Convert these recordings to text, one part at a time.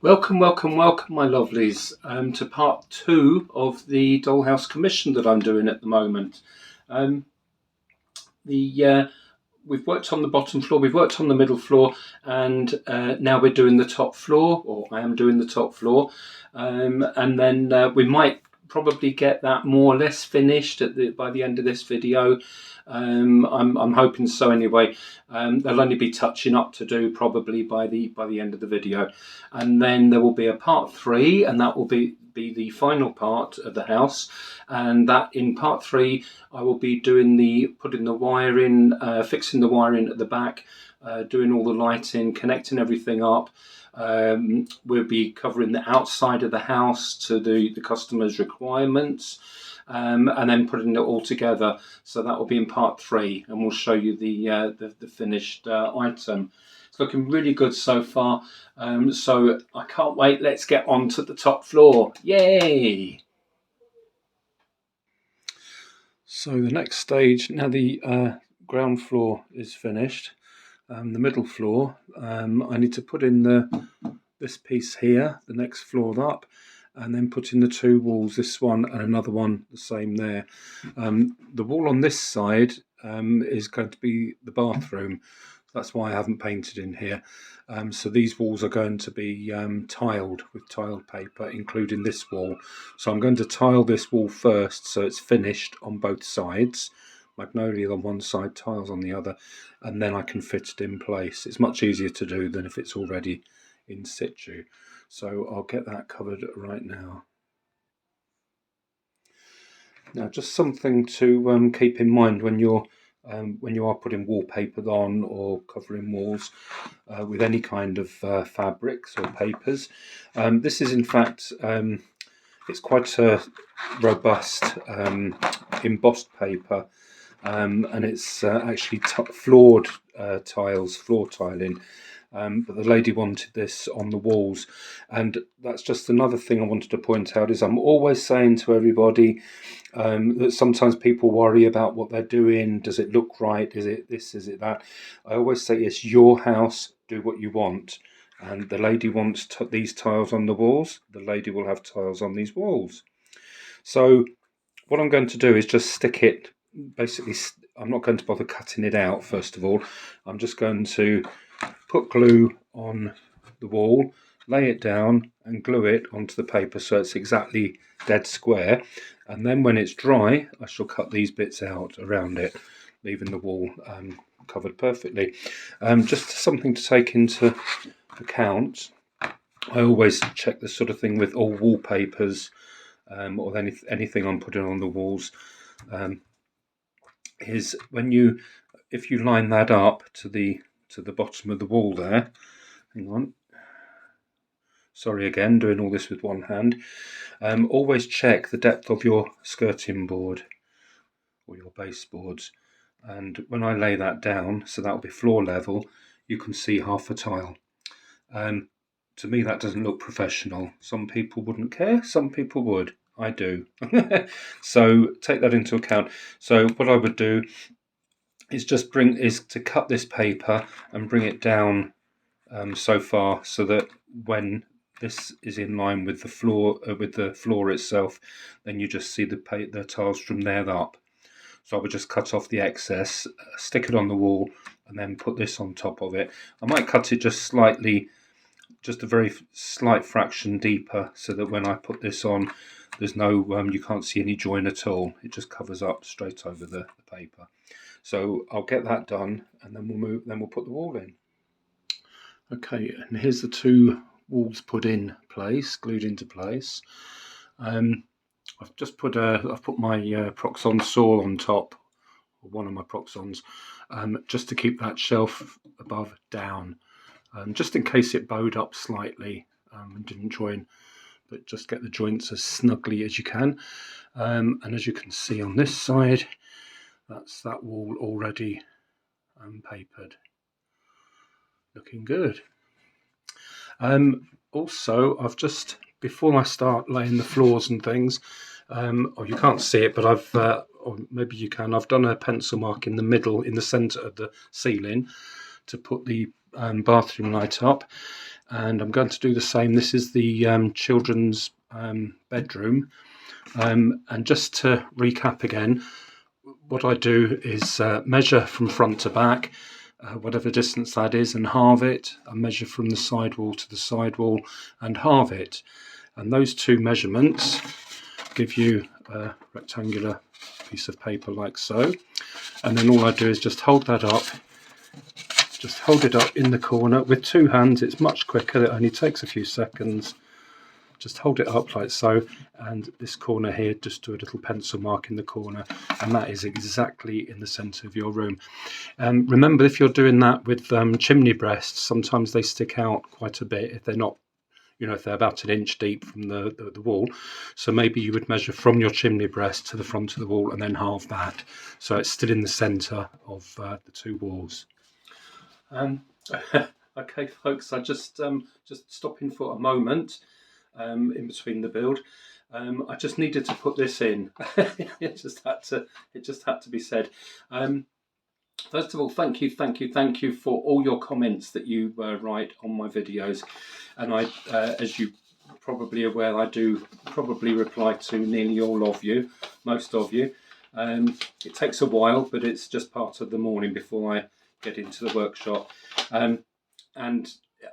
Welcome, welcome, welcome, my lovelies, to part two of the dollhouse commission that I'm doing at the moment. Um, the We've worked on the bottom floor, we've worked on the middle floor, and now we're doing the top floor, or I am doing the top floor, and then we might probably get that more or less finished by the end of this video. I'm hoping so anyway. There'll only be touching up to do probably by the end of the video, and then there will be a part three, and that will be the final part of the house. And that in part three, I will be putting the wire in, fixing the wiring at the back, doing all the lighting, connecting everything up. We'll be covering the outside of the house to the customer's requirements, and then putting it all together. So that will be in part three, and we'll show you the finished item. It's looking really good so far. So I can't wait. Let's get on to the top floor. Yay! So the next stage, now the ground floor is finished. The middle floor, I need to put in this piece here, the next floor up, and then put in the two walls, this one and another one the same there. The wall on this side is going to be the bathroom. That's why I haven't painted in here. So these walls are going to be tiled with tiled paper, including this wall. So I'm going to tile this wall first, so it's finished on both sides. Magnolia on one side, tiles on the other, and then I can fit it in place. It's much easier to do than if it's already in situ. So I'll get that covered right now. Now, just something to keep in mind when you are putting wallpaper on or covering walls with any kind of fabrics or papers. This is in fact, it's quite a robust embossed paper, and it's actually floored tiles, floor tiling. But the lady wanted this on the walls, and that's just another thing I wanted to point out. Is I'm always saying to everybody that sometimes people worry about what they're doing. Does it look right? Is it this? Is it that? I always say it's your house. Do what you want. And the lady wants these tiles on the walls. The lady will have tiles on these walls. So what I'm going to do is just stick it. Basically, I'm not going to bother cutting it out. First of all, I'm just going to put glue on the wall, lay it down and glue it onto the paper so it's exactly dead square, and then when it's dry I shall cut these bits out around it, leaving the wall covered perfectly. Just something to take into account, I always check this sort of thing with all wallpapers or anything I'm putting on the walls, is if you line that up to the bottom of the wall there. Hang on. Sorry again, doing all this with one hand. Always check the depth of your skirting board or your baseboards. And when I lay that down, so that'll be floor level, you can see half a tile. To me, that doesn't look professional. Some people wouldn't care, some people would. I do. So take that into account. So what I would do is to cut this paper and bring it down so far so that when this is in line with the floor itself, then you just see the tiles from there up. So I would just cut off the excess, stick it on the wall, and then put this on top of it. I might cut it just slightly, just a very slight fraction deeper, so that when I put this on, there's no you can't see any join at all. It just covers up straight over the paper. So I'll get that done, and then we'll put the wall in. Okay, and here's the two walls put in place, glued into place. I've put my Proxon saw on top, or one of my Proxons, just to keep that shelf above down, just in case it bowed up slightly and didn't join. But just get the joints as snugly as you can. And as you can see on this side, that's that wall already papered. Looking good. Also, I've just, before I start laying the floors and things, or you can't see it, but or maybe you can, I've done a pencil mark in the middle, in the centre of the ceiling, to put the bathroom light up. and I'm going to do the same. This is the children's bedroom, and just to recap again, what I do is measure from front to back, whatever distance that is, and halve it, and measure from the side wall to the side wall and halve it, and those two measurements give you a rectangular piece of paper like so. And then all I do is just hold that up, just hold it up in the corner with two hands. It's much quicker, it only takes a few seconds. Just hold it up like so, and this corner here, just do a little pencil mark in the corner, and that is exactly in the centre of your room. Remember, if you're doing that with chimney breasts, sometimes they stick out quite a bit if they're not, if they're about an inch deep from the wall. So maybe you would measure from your chimney breast to the front of the wall and then halve that, so it's still in the centre of the two walls. Okay, folks, I just stopping for a moment in between the build. I just needed to put this in. It just had to be said. First of all, thank you for all your comments that you write on my videos, and I, as you probably aware, I do probably reply to nearly all of you, most of you. It takes a while, but it's just part of the morning before I get into the workshop, and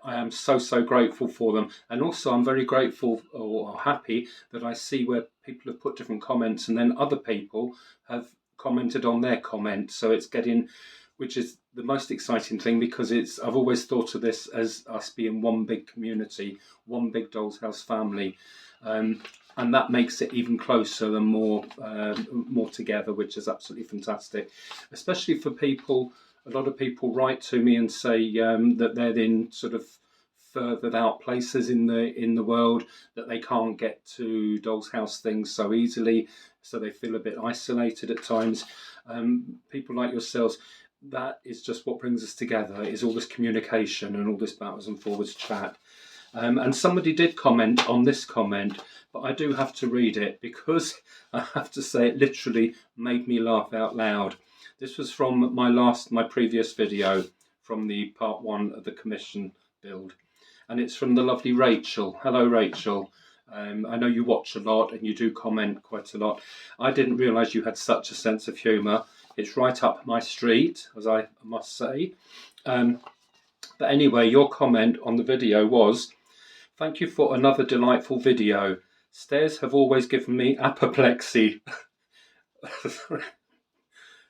I am so grateful for them. And also I'm very grateful or happy that I see where people have put different comments, and then other people have commented on their comments, so it's getting, which is the most exciting thing, because I've always thought of this as us being one big community, one big Doll's House family, and that makes it even closer and more together, which is absolutely fantastic, especially for people. A lot of people write to me and say that they're in sort of further out places in the world, that they can't get to Doll's House things so easily, so they feel a bit isolated at times. People like yourselves, that is just what brings us together, is all this communication and all this backwards and forwards chat. And somebody did comment on this comment, but I do have to read it, because I have to say it literally made me laugh out loud. This was from my previous video, from the part 1 of the commission build, and it's from the lovely Rachel. Hello, Rachel. I know you watch a lot and you do comment quite a lot. I didn't realise you had such a sense of humour. It's right up my street, as I must say. But anyway, your comment on the video was, "Thank you for another delightful video. Stairs have always given me apoplexy."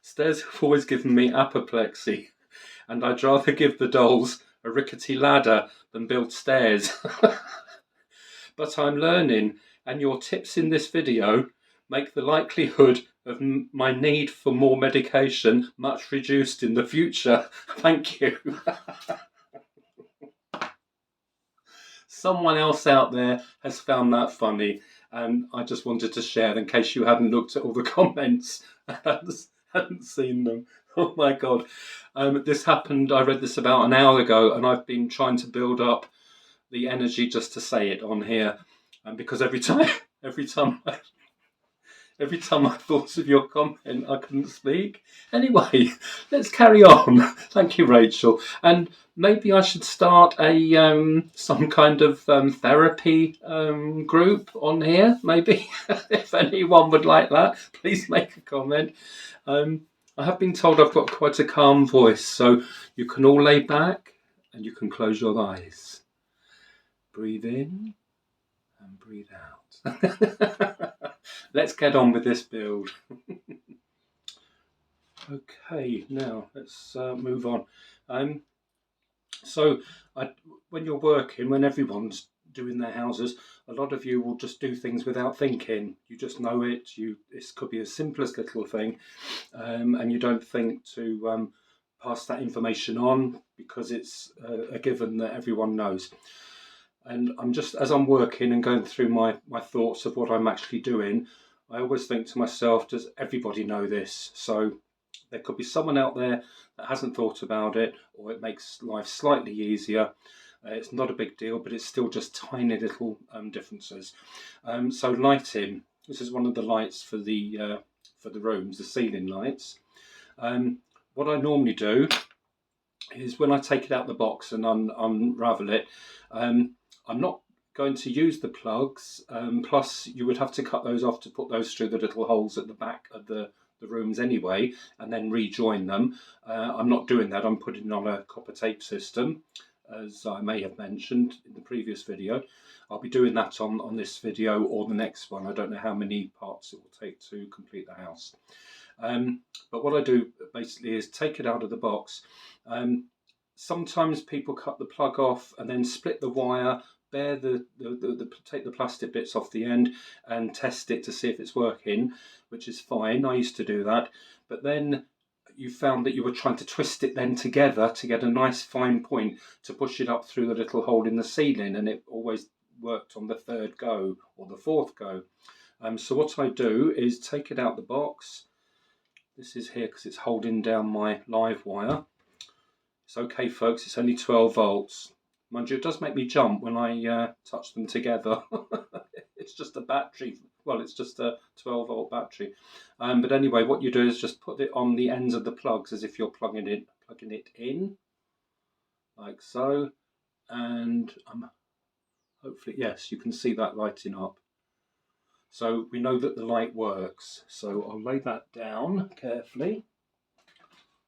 Stairs have always given me apoplexy, and I'd rather give the dolls a rickety ladder than build stairs. But I'm learning, and your tips in this video make the likelihood of my need for more medication much reduced in the future. Thank you. Someone else out there has found that funny, and I just wanted to share in case you hadn't looked at all the comments and hadn't seen them. Oh my God. This happened, I read this about an hour ago, and I've been trying to build up the energy just to say it on here, because every time I thought of your comment, I couldn't speak. Anyway, let's carry on. Thank you, Rachel. And maybe I should start a some kind of therapy group on here. Maybe if anyone would like that, please make a comment. I have been told I've got quite a calm voice, so you can all lay back and you can close your eyes. Breathe in and breathe out. Let's get on with this build. Okay, now let's move on. When you're working, when everyone's doing their houses, a lot of you will just do things without thinking. You just know it. This could be the simplest little thing, and you don't think to pass that information on, because it's a given that everyone knows. And as I'm working and going through my thoughts of what I'm actually doing, I always think to myself, does everybody know this? So there could be someone out there that hasn't thought about it, or it makes life slightly easier. It's not a big deal, but it's still just tiny little differences. So lighting. This is one of the lights for the rooms, the ceiling lights. What I normally do is when I take it out the box and unravel it, I'm not going to use the plugs. Plus, you would have to cut those off to put those through the little holes at the back of the rooms anyway, and then rejoin them. I'm not doing that. I'm putting on a copper tape system, as I may have mentioned in the previous video. I'll be doing that on this video or the next one. I don't know how many parts it will take to complete the house. But what I do basically is take it out of the box. Sometimes people cut the plug off and then split the wire, take the plastic bits off the end and test it to see if it's working, which is fine. I used to do that, but then you found that you were trying to twist it then together to get a nice fine point to push it up through the little hole in the ceiling, and it always worked on the third go or the fourth go. So what I do is take it out the box. This is here because it's holding down my live wire. It's okay, folks, it's only 12 volts. Mind you, it does make me jump when I touch them together. It's just a battery. Well, it's just a 12-volt battery. But anyway, what you do is just put it on the ends of the plugs as if you're plugging it in, like so. And hopefully, yes, you can see that lighting up. So we know that the light works. So I'll lay that down carefully,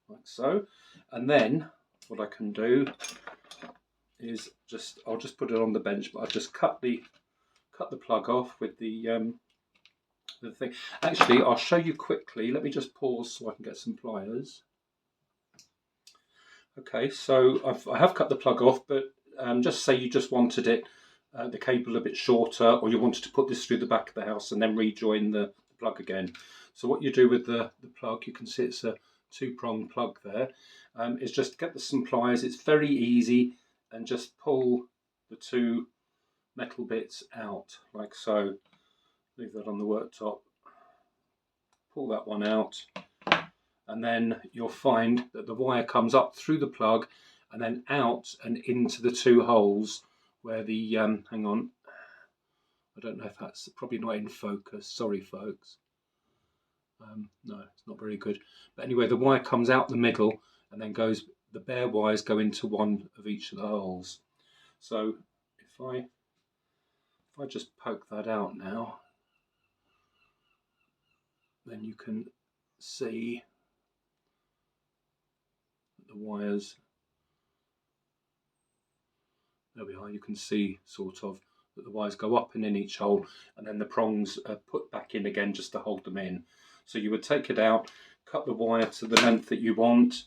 like so. And then what I can do is I'll just put it on the bench, but I'll just cut the plug off with the thing. Actually, I'll show you quickly. Let me just pause so I can get some pliers. Okay, so I have cut the plug off, but just say you just wanted it, the cable a bit shorter, or you wanted to put this through the back of the house and then rejoin the plug again. So what you do with the plug, you can see it's a 2-pronged plug there, is just get some pliers. It's very easy, and just pull the 2 metal bits out like so. Leave that on the worktop. Pull that one out, and then you'll find that the wire comes up through the plug and then out and into the 2 holes where the hang on, I don't know if that's probably not in focus, sorry folks. No, it's not very good, but anyway, the wire comes out the middle and then goes, the bare wires go into one of each of the holes. So if I just poke that out now, then you can see the wires, there we are, you can see sort of that the wires go up and in each hole, and then the prongs are put back in again just to hold them in. So you would take it out, cut the wire to the length that you want,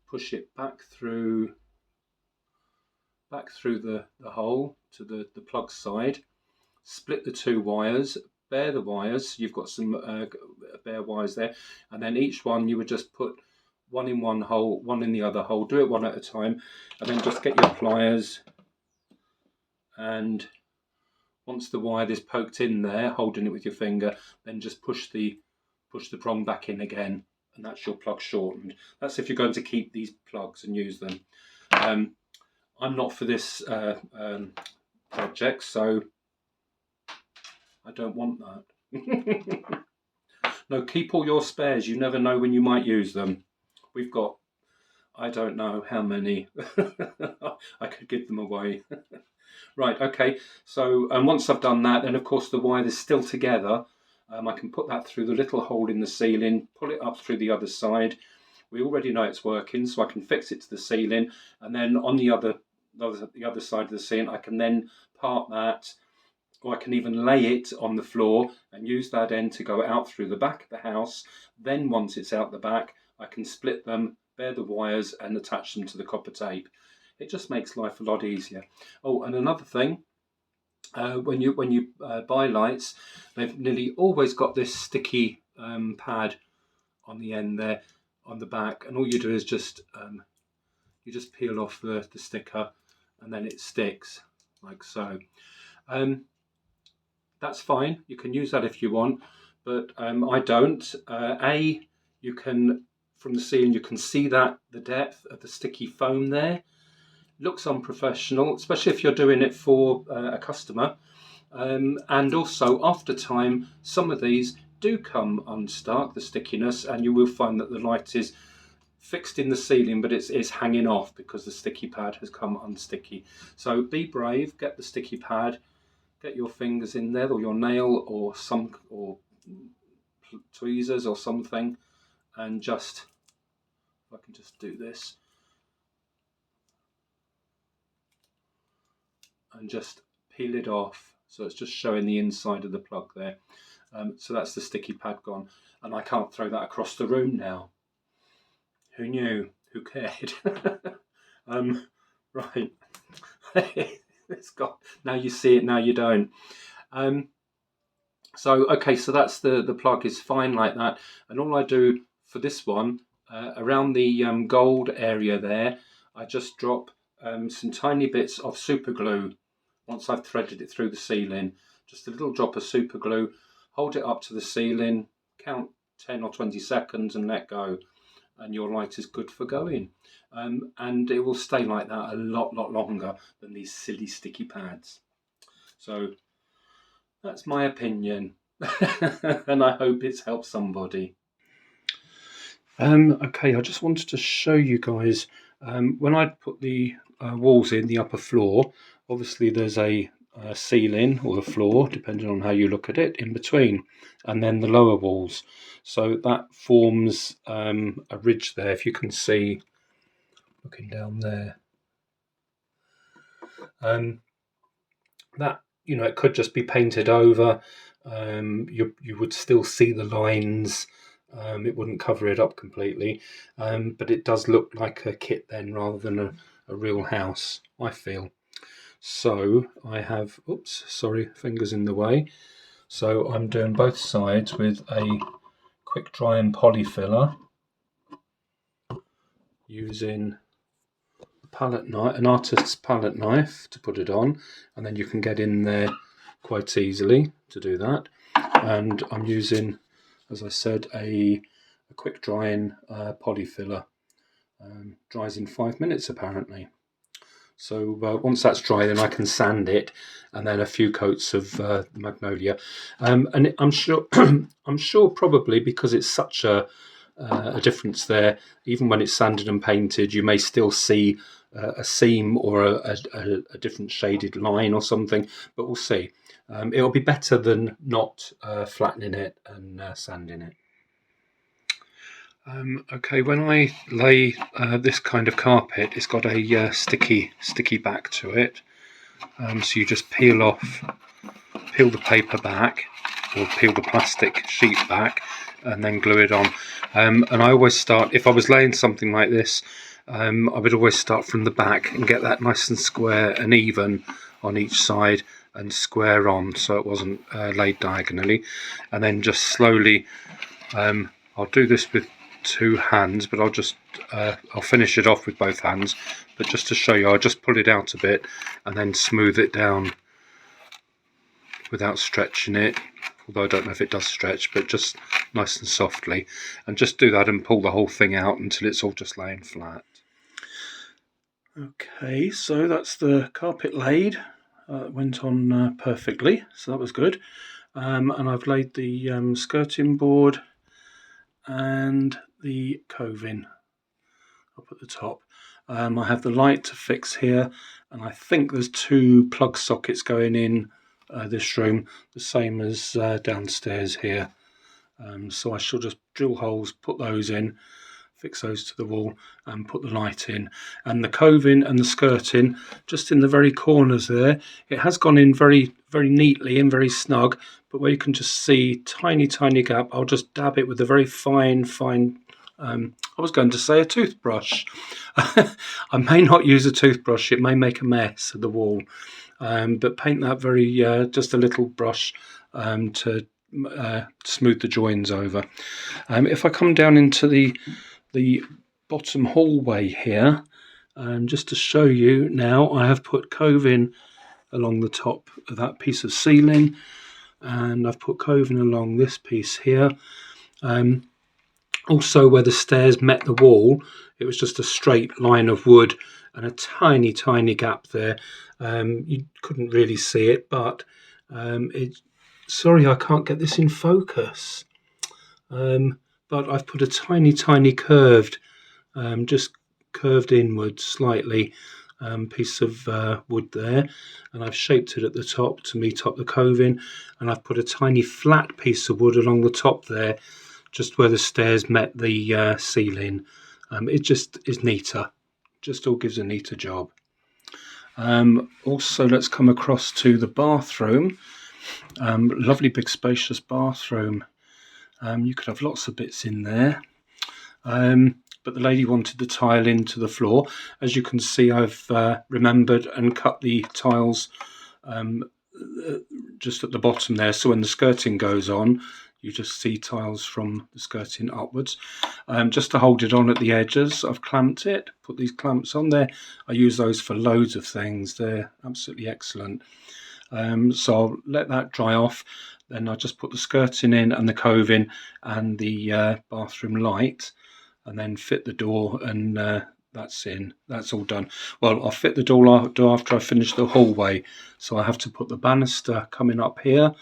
push it back through the hole to the plug side, split the 2 wires, bare the wires, you've got some bare wires there, and then each one you would just put one in one hole, one in the other hole, do it one at a time, and then just get your pliers, and once the wire is poked in there, holding it with your finger, then just push the prong back in again, and that's your plug shortened. That's if you're going to keep these plugs and use them. I'm not for this project, so I don't want that. No, keep all your spares. You never know when you might use them. We've got, I don't know how many. I could give them away. Right, okay. So once I've done that, then of course the wire is still together. I can put that through the little hole in the ceiling, pull it up through the other side. We already know it's working, so I can fix it to the ceiling, and then on the other side of the ceiling, I can then part that, or I can even lay it on the floor and use that end to go out through the back of the house. Then once it's out the back, I can split them, bare the wires, and attach them to the copper tape. It just makes life a lot easier. Oh, and another thing, when you buy lights, they've nearly always got this sticky pad on the end there, on the back, and all you do is just you just peel off the sticker, and then it sticks like so. That's fine, you can use that if you want, but I don't. You can, from the ceiling, you can see that the depth of the sticky foam there looks unprofessional, especially if you're doing it for a customer. And also, after time, some of these do come unstuck, the stickiness, and you will find that the light is fixed in the ceiling, but it's hanging off because the sticky pad has come unsticky. So be brave, get the sticky pad, get your fingers in there, or your nail, or tweezers or something, and just, if I can just do this, and just peel it off. So it's just showing the inside of the plug there. So that's the sticky pad gone, and I can't throw that across the room now. Who knew? Who cared? Right. It's got, now you see it, now you don't. So okay, so that's the plug is fine like that, and all I do for this one, around the gold area there, I just drop some tiny bits of super glue. Once I've threaded it through the ceiling, just a little drop of super glue, hold it up to the ceiling, count 10 or 20 seconds and let go, and your light is good for going. And it will stay like that a lot longer than these silly sticky pads. So that's my opinion, and I hope it's helped somebody. Okay, I just wanted to show you guys, when I put the walls in the upper floor, obviously there's a ceiling or the floor, depending on how you look at it, in between, and then the lower walls. So that forms a ridge there, if you can see, looking down there. That, you know, it could just be painted over. You would still see the lines. It wouldn't cover it up completely, but it does look like a kit then rather than a real house, I feel. So I have, oops, sorry, fingers in the way. So I'm doing both sides with a quick dry and poly filler, using palette knife, an artist's palette knife, to put it on, and then you can get in there quite easily to do that. And I'm using, as I said, a quick drying poly filler. Dries in 5 minutes apparently. So once that's dry, then I can sand it, and then a few coats of magnolia. And I'm sure, I'm sure probably because it's such a difference there, even when it's sanded and painted, you may still see a seam or a different shaded line or something, but we'll see. It'll be better than not flattening it and sanding it. Okay, when I lay this kind of carpet, it's got a sticky back to it. So you just peel the paper back, or peel the plastic sheet back, and then glue it on. And I always start, if I was laying something like this, I would always start from the back and get that nice and square and even on each side, and square on so it wasn't laid diagonally, and then just slowly, I'll do this with 2 hands, but I'll finish it off with both hands, but just to show you, I'll just pull it out a bit and then smooth it down without stretching it, although I don't know if it does stretch, but just nice and softly, and just do that and pull the whole thing out until it's all just laying flat. Okay, so that's the carpet laid. It went on perfectly, so that was good. And I've laid the skirting board and the coving up at the top. I have the light to fix here, and I think there's 2 plug sockets going in this room, the same as downstairs here. So I shall just drill holes, put those in, fix those to the wall, and put the light in. And the coving and the skirting, just in the very corners there, it has gone in very neatly and very snug, but where you can just see tiny gap, I'll just dab it with a very fine I was going to say a toothbrush. I may not use a toothbrush, it may make a mess of the wall, but paint that very just a little brush to smooth the joins over. If I come down into the bottom hallway here, just to show you now, I have put coving along the top of that piece of ceiling, and I've put coving along this piece here. Also, where the stairs met the wall, it was just a straight line of wood and a tiny gap there. You couldn't really see it, but sorry, I can't get this in focus. But I've put a tiny curved just curved inwards slightly, piece of wood there, and I've shaped it at the top to meet up the coving, and I've put a tiny flat piece of wood along the top there, just where the stairs met the ceiling. It just is neater, just all gives a neater job. Also, let's come across to the bathroom. Lovely big spacious bathroom. You could have lots of bits in there. But the lady wanted the tile into the floor. As you can see, I've remembered and cut the tiles just at the bottom there, so when the skirting goes on, you just see tiles from the skirting upwards. Just to hold it on at the edges, I've clamped it, put these clamps on there. I use those for loads of things. They're absolutely excellent. So I'll let that dry off. Then I'll just put the skirting in and the coving and the bathroom light, and then fit the door, and that's in. That's all done. Well, I'll fit the door after I finish the hallway. So I have to put the banister coming up here,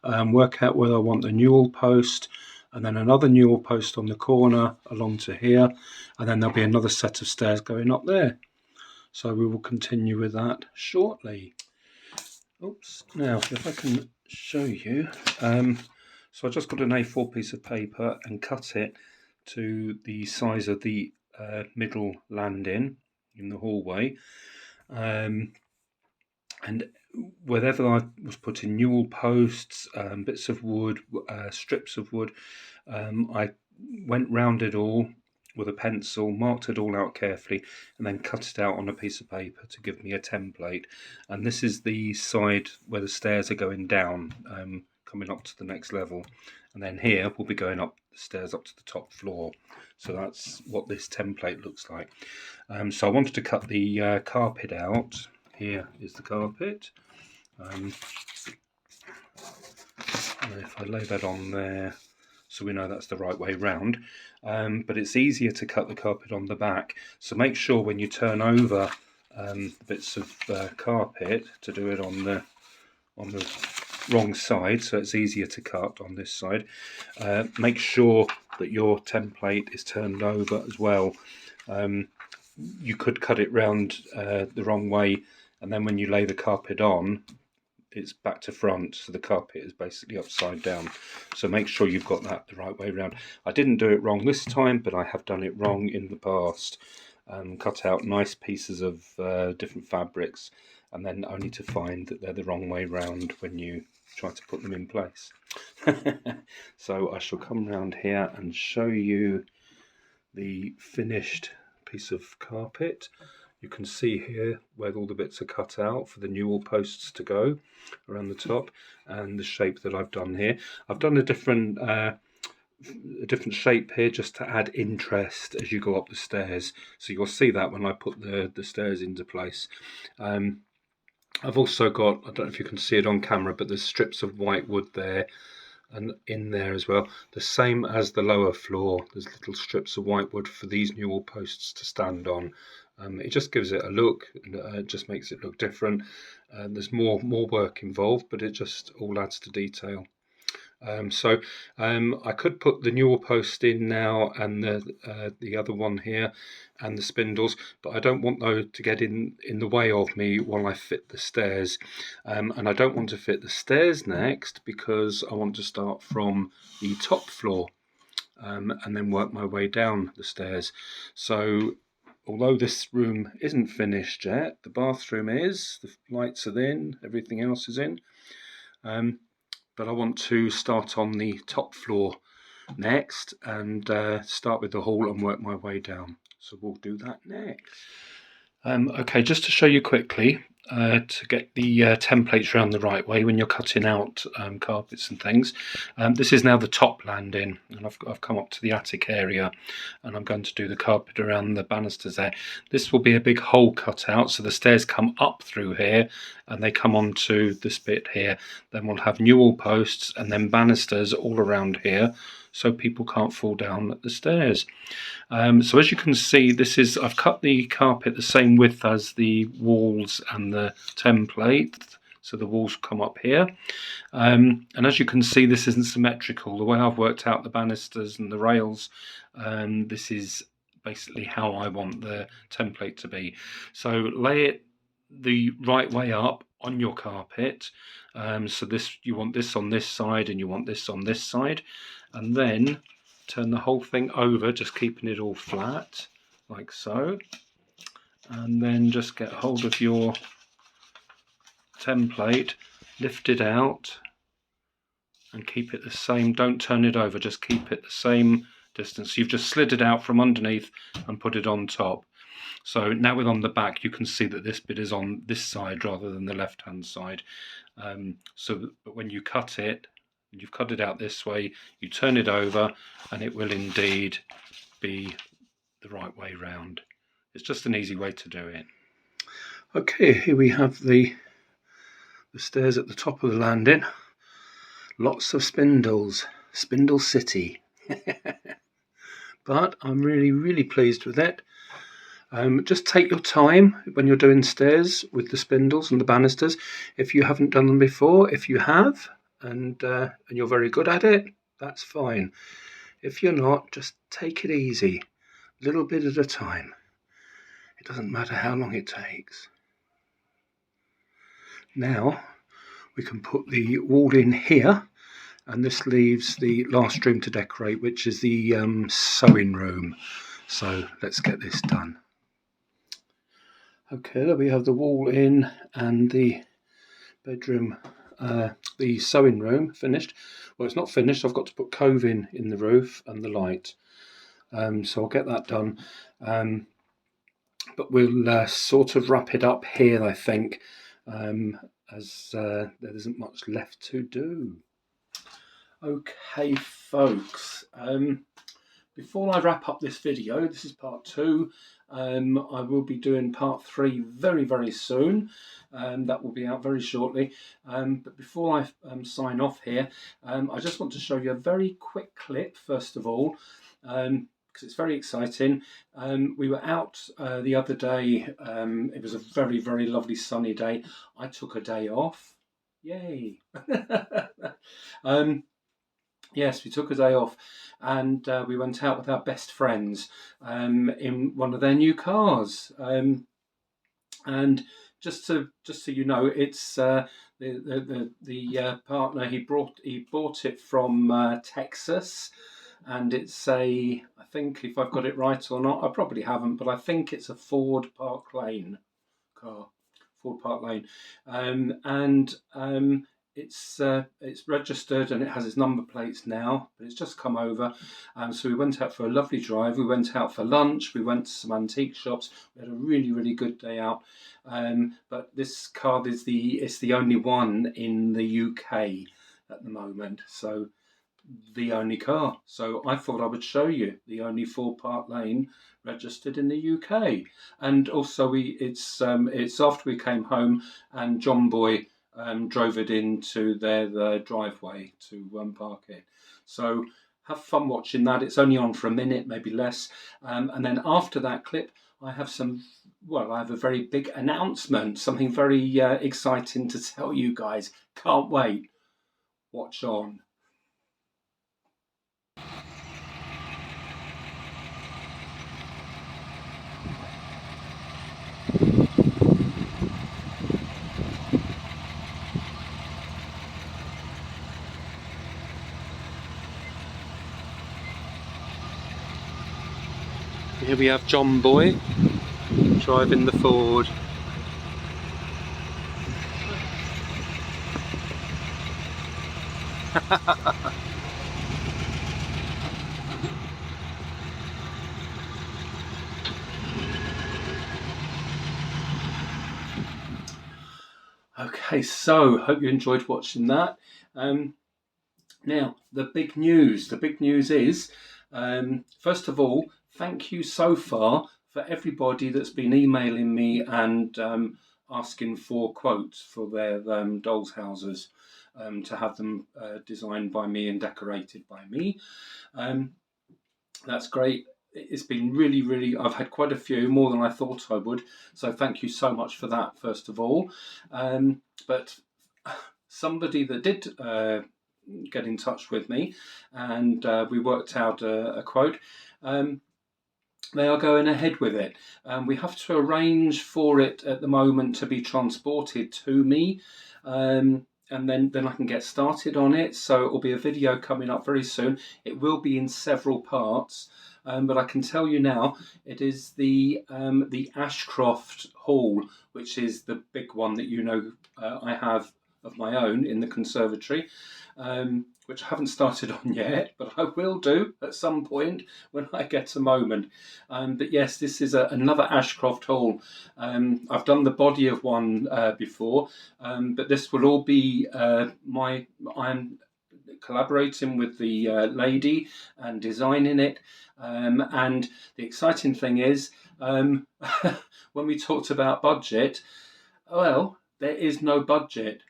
work out whether I want the newel post, and then another newel post on the corner along to here, and then there'll be another set of stairs going up there. So we will continue with that shortly. Oops. Now, if I can show you. So I just got an A4 piece of paper and cut it to the size of the middle landing in the hallway, and wherever I was putting newel posts, bits of wood, strips of wood, I went round it all with a pencil, marked it all out carefully, and then cut it out on a piece of paper to give me a template. And this is the side where the stairs are going down, coming up to the next level, and then here we'll be going up the stairs up to the top floor. So that's what this template looks like. So I wanted to cut the carpet out. Here is the carpet. And if I lay that on there, so we know that's the right way round. But it's easier to cut the carpet on the back. So make sure when you turn over bits of carpet to do it on the wrong side, so it's easier to cut on this side. Make sure that your template is turned over as well. You could cut it round the wrong way, and then when you lay the carpet on, it's back to front, so the carpet is basically upside down. So make sure you've got that the right way around. I didn't do it wrong this time, but I have done it wrong in the past. Cut out nice pieces of different fabrics, and then only to find that they're the wrong way round when you try to put them in place. So I shall come round here and show you the finished piece of carpet. You can see here where all the bits are cut out for the newel posts to go around the top, and the shape that I've done here. I've done a different shape here just to add interest as you go up the stairs, so you'll see that when I put the stairs into place. I've also got, I don't know if you can see it on camera, but there's strips of white wood there and in there as well, the same as the lower floor. There's little strips of white wood for these newel posts to stand on. It just gives it a look, and it just makes it look different. There's more work involved, but it just all adds to detail. So I could put the newel post in now, and the other one here, and the spindles, but I don't want those to get in the way of me while I fit the stairs. And I don't want to fit the stairs next, because I want to start from the top floor and then work my way down the stairs. So although this room isn't finished yet, the bathroom is, the lights are in, everything else is in. But I want to start on the top floor next, and start with the hall and work my way down. So we'll do that next. Okay, just to show you quickly, to get the templates around the right way when you're cutting out carpets and things. This is now the top landing, and I've come up to the attic area, and I'm going to do the carpet around the banisters there. This will be a big hole cut out, so the stairs come up through here and they come onto this bit here. Then we'll have newel posts and then banisters all around here, so people can't fall down the stairs. So as you can see, I've cut the carpet the same width as the walls and the template, so the walls come up here. And as you can see, this isn't symmetrical. The way I've worked out the banisters and the rails, this is basically how I want the template to be. So lay it the right way up on your carpet. So you want this on this side and you want this on this side, and then turn the whole thing over, just keeping it all flat like so, and then just get hold of your template, lift it out and keep it the same. Don't turn it over, just keep it the same distance. You've just slid it out from underneath and put it on top. So now with on the back, you can see that this bit is on this side rather than the left hand side. So when you cut it, you've cut it out this way, you turn it over and it will indeed be the right way round. It's just an easy way to do it. Okay, here we have the stairs at the top of the landing. Lots of spindles, Spindle City. But I'm really pleased with it. Just take your time when you're doing stairs with the spindles and the banisters. If you haven't done them before, if you have and you're very good at it, that's fine. If you're not, just take it easy, a little bit at a time. It doesn't matter how long it takes. Now we can put the wall in here, and this leaves the last room to decorate, which is the sewing room. So let's get this done. Okay, there we have the wall in and the bedroom, the sewing room finished. Well, it's not finished. I've got to put coving in the roof and the light. So I'll get that done. But we'll sort of wrap it up here, I think, as there isn't much left to do. Okay, folks. Before I wrap up this video, this is part 2. I will be doing part 3 very soon. That will be out very shortly. But before I sign off here, I just want to show you a very quick clip, first of all, because it's very exciting. We were out the other day. It was a very lovely sunny day. I took a day off. Yay! Yes, we took a day off, and we went out with our best friends in one of their new cars. And just so you know, it's the partner he bought it from Texas, and it's I think, if I've got it right or not, I probably haven't, but I think it's a Ford Park Lane car. Ford Park Lane, and it's registered and it has its number plates now, but it's just come over. So we went out for a lovely drive. We went out for lunch. We went to some antique shops. We had a really good day out. But this car is the only one in the UK at the moment. So the only car. So I thought I would show you the only Ford Park Lane registered in the UK. And also it's after we came home and John Boy drove it into their driveway to park it. So have fun watching that. It's only on for a minute, maybe less. And then after that clip, I have a very big announcement, something very exciting to tell you guys. Can't wait. Watch on. Here we have John Boy driving the Ford. Okay, so hope you enjoyed watching that. Now, the big news. The big news is, first of all, thank you so far for everybody that's been emailing me and asking for quotes for their dolls' houses, to have them designed by me and decorated by me. That's great. It's been really, I've had quite a few, more than I thought I would. So thank you so much for that, first of all. But somebody that did get in touch with me, and we worked out a quote. they are going ahead with it. We have to arrange for it at the moment to be transported to me. And then I can get started on it. So it will be a video coming up very soon. It will be in several parts, but I can tell you now, it is the Ashcroft Hall, which is the big one that I have of my own in the conservatory, which I haven't started on yet, but I will do at some point when I get a moment. But yes, this is another Ashcroft Hall. I've done the body of one before, but this will all be I'm collaborating with the lady and designing it. And the exciting thing is, when we talked about budget, well, there is no budget.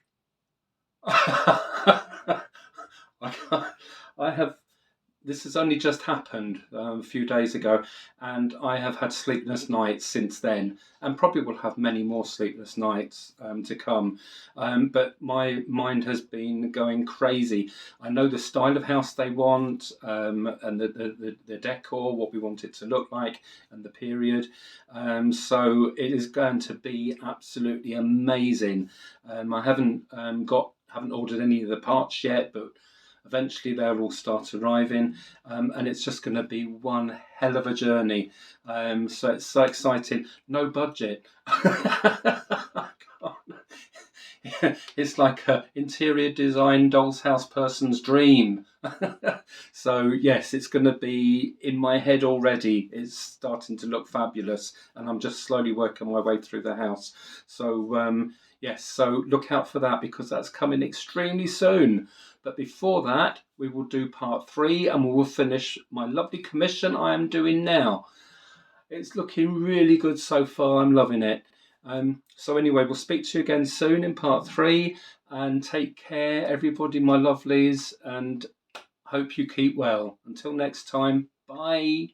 I have. This has only just happened a few days ago, and I have had sleepless nights since then, and probably will have many more sleepless nights to come. But my mind has been going crazy. I know the style of house they want, and the decor, what we want it to look like, and the period. So it is going to be absolutely amazing. I haven't ordered any of the parts yet, but eventually they'll all start arriving, and it's just going to be one hell of a journey. So it's so exciting. No budget. It's like an interior design doll's house person's dream. So yes, it's going to be in my head already. It's starting to look fabulous, and I'm just slowly working my way through the house. So yes, so look out for that, because that's coming extremely soon. But before that, we will do part 3, and we will finish my lovely commission I am doing now. It's looking really good so far. I'm loving it. So anyway, we'll speak to you again soon in part 3, and take care, everybody, my lovelies, and hope you keep well. Until next time, bye.